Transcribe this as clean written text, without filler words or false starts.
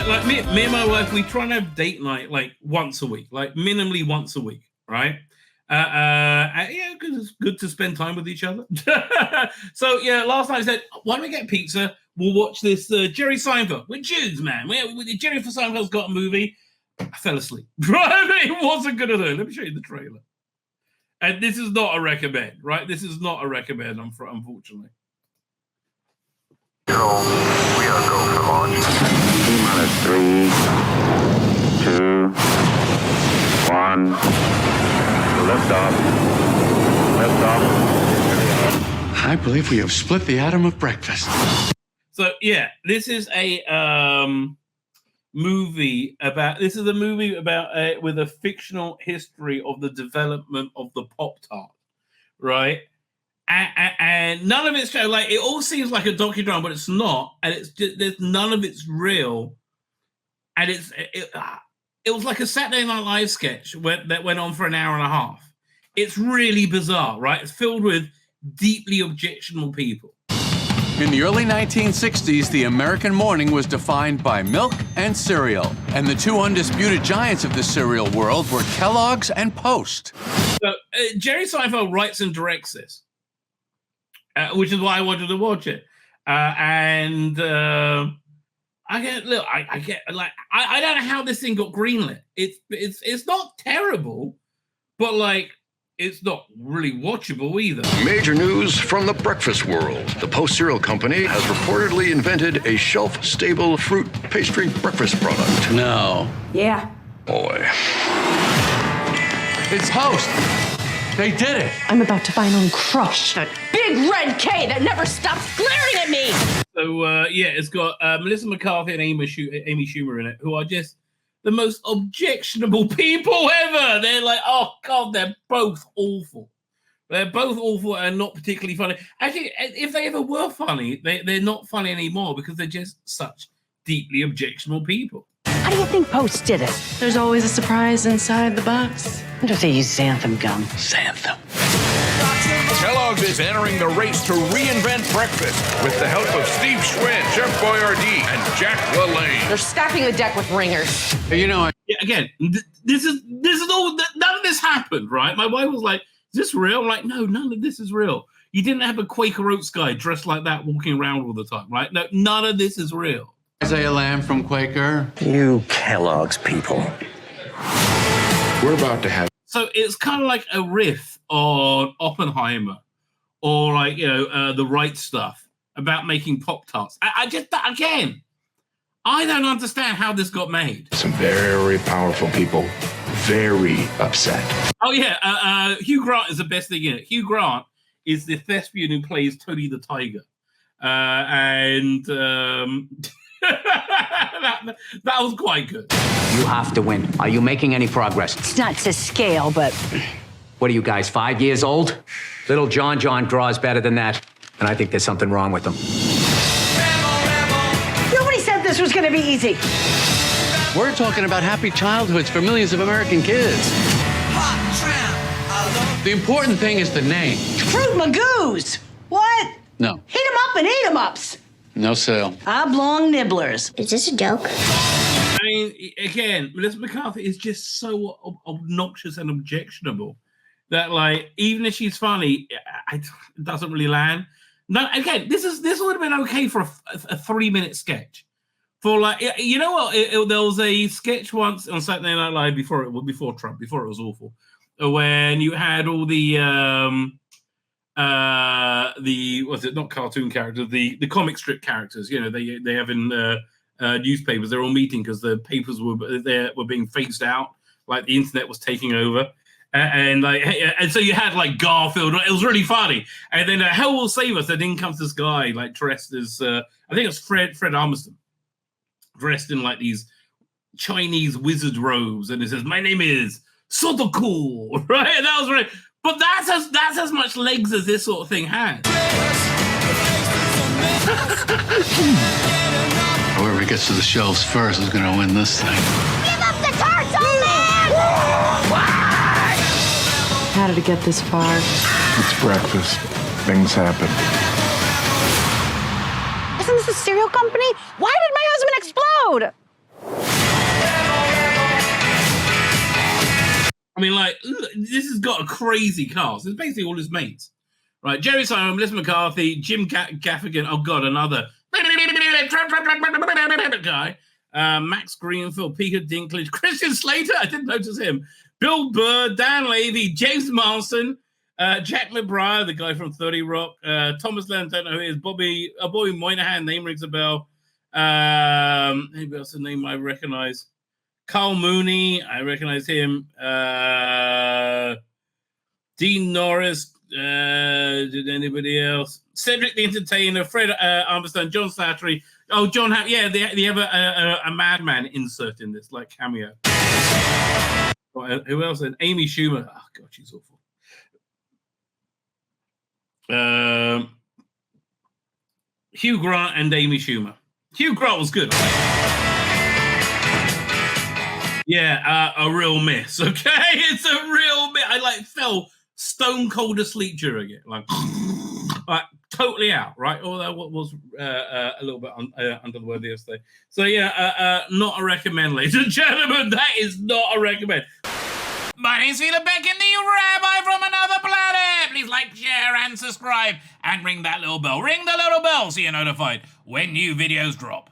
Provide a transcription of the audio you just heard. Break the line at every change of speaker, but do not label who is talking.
like me and my wife, we try and have date night like once a week, like minimally once a week, right? Yeah, because it's good to spend time with each other. So yeah, last night I said, why don't we get pizza? We'll watch this Jerry Seinfeld with Jews, man. Jerry Seinfeld's got a movie. I fell asleep. Right? It wasn't good at all. Let me show you the trailer. And this is not a recommend, right? This is not a recommend, unfortunately.
We are go for launch. T-minus 3, 2, 1. Lift off.
I believe we have split the atom of breakfast.
So yeah, this is a movie about with a fictional history of the development of the Pop-Tart, right? And none of it's like, it all seems like a docudrama, but it's not, and it's just, there's none of it's real, and it was like a Saturday Night Live sketch that went on for an hour and a half. It's really bizarre, right? It's filled with deeply objectionable people.
In the early 1960s, the American morning was defined by milk and cereal. And the two undisputed giants of the cereal world were Kellogg's and Post.
So Jerry Seinfeld writes and directs this, which is why I wanted to watch it. I don't know how this thing got greenlit. It's not terrible, but like, it's not really watchable either.
Major news from the breakfast world. The Post Cereal Company has reportedly invented a shelf-stable fruit pastry breakfast product.
No.
Yeah.
Boy.
It's Post. They did it.
I'm about to finally crush that big red K that never stops glaring at me.
So, yeah, it's got Melissa McCarthy and Amy Schumer in it, who are just the most objectionable people ever. They're like, oh, God, they're both awful. They're both awful and not particularly funny. Actually, if they ever were funny, they're not funny anymore because they're just such deeply objectionable people.
How do you think Post did it?
There's always a surprise inside the box.
I wonder if they use xanthan gum.
Xanthan.
Kellogg's is entering the race to reinvent breakfast with the help of Steve Schwinn, Chef Boyardee, and Jack LaLanne.
They're stacking the deck with ringers.
You know,
Yeah, again, this is all. None of this happened, right? My wife was like, "Is this real?" I'm like, "No, none of this is real. You didn't have a Quaker Oats guy dressed like that walking around all the time, right? No, none of this is real."
Isaiah Lamb from Quaker.
You Kellogg's people.
We're about to have.
So it's kind of like a riff on Oppenheimer, or like the Right Stuff about making Pop-Tarts. I just again, I don't understand how this got made.
Some very powerful people, very upset.
Oh yeah, Hugh Grant is the best thing in it. Hugh Grant is the thespian who plays Tony the Tiger, and that was quite good.
You have to win. Are you making any progress?
It's not to scale, but
What are you guys, 5 years old? Little John draws better than that, and I think there's something wrong with him.
nobody said this was going to be easy.
We're talking about happy childhoods for millions of American kids. The important thing is the name.
Fruit Magoos. What?
No.
Heat 'em up and eat 'em ups.
No sale.
Oblong nibblers.
Is this a joke?
I mean, again, Melissa McCarthy is just so obnoxious and objectionable that, like, even if she's funny, it doesn't really land. No, again, this would have been okay for a 3-minute sketch. For like, you know what? There was a sketch once on Saturday Night Live before Trump, before it was awful, when you had all the was it not cartoon characters, the comic strip characters. You know, they have in newspapers. They're all meeting because the papers were being phased out, like the internet was taking over. And so you had like Garfield. It was really funny. And then Hell Will Save Us. And in comes this guy like dressed as I think it's Fred Armisen, dressed in like these Chinese wizard robes, and it says, "My name is Sudoku," right? And that was right. But that's as much legs as this sort of thing has.
Whoever gets to the shelves first is going to win this thing.
Give up the tarts, old man!
How did it get this far?
It's breakfast. Things happen.
Isn't this a cereal company? Why did my husband explode?
I mean, like, this has got a crazy cast. It's basically all his mates. Right, Jerry Simon, Melissa McCarthy, Jim Gaffigan, oh God, another guy. Max Greenfield, Peter Dinklage, Christian Slater, I didn't notice him. Bill Burr, Dan Levy, James Marsden, Jack LeBrier, the guy from 30 Rock, Thomas Lennon, don't know who he is, Bobby Moynihan, name rings a bell. Maybe else a name I recognize. Carl Mooney, I recognize him. Dean Norris, did anybody else? Cedric the Entertainer, Fred Armstrong, John Slattery. Oh, John, they have a madman insert in this, like cameo. Who else? And Amy Schumer. Oh, God, she's awful. Hugh Grant and Amy Schumer. Hugh Grant was good. Yeah, a real miss, okay? It's a real miss. I fell stone cold asleep during it. Like totally out, right? Although what was a little bit under the weather yesterday. So yeah, not a recommend, ladies and gentlemen. That is not a recommend. My name's Tzvi Lebetkin, the Rabbi from another planet. Please like, share, and subscribe, and ring that little bell. Ring the little bell so you're notified when new videos drop.